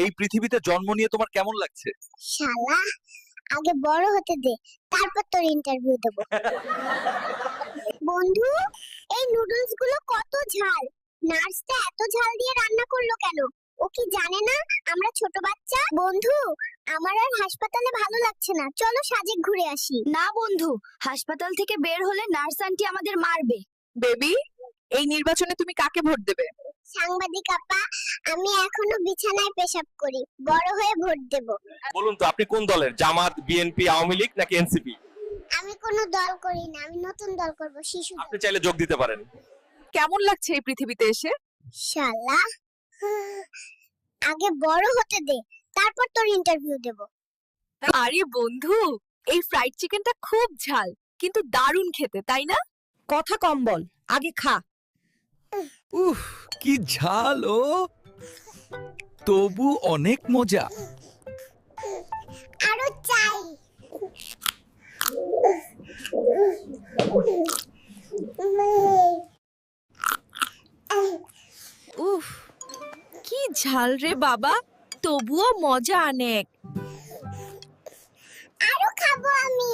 এই পৃথিবীতে জন্ম নিয়ে তোমার কেমন লাগছে? শালা, আগে বড় হতে দে, তারপর তোর ইন্টারভিউ দেব। বন্ধু, এই নুডলস গুলো কত ঝাল। নার্সটা এত ঝাল দিয়ে রান্না করলো কেন? ও কি জানে না আমরা ছোট বাচ্চা? বন্ধু, আমার আর হাসপাতালে ভালো লাগছে না, চলো সাজেক ঘুরে আসি। না বন্ধু, হাসপাতাল থেকে বের হলে নার্স আন্টি আমাদের মারবে। বেবি, এই নির্বাচনে তুমি কাকে ভোট দেবে? সাংবাদিক আপা, আমি এখনো বিছানায় পেশাব করি, বড় হয়ে ভোট দেব। বলুন তো আপনি কোন দলের? জামাত, বিএনপি, আওয়ামী লীগ নাকি এনসিপি? আমি কোনো দল করি না, আমি নতুন দল করব, শিশু দল। আপনি চাইলে যোগ দিতে পারেন। কেমন লাগছে এই পৃথিবীতে এসে? শালা, আগে বড় হতে দে, তারপর তোর ইন্টারভিউ দেব। আরে বন্ধু, এই ফ্রাইড চিকেনটা খুব ঝাল, কিন্তু দারুণ খেতে, তাই না? কথা কম বল, আগে খা। উফ, কি ঝাল! ও তবু অনেক মজা। আরো চাই। উফ, কি ঝাল রে বাবা, তবুও মজা অনেক। আরো খাবো আমি।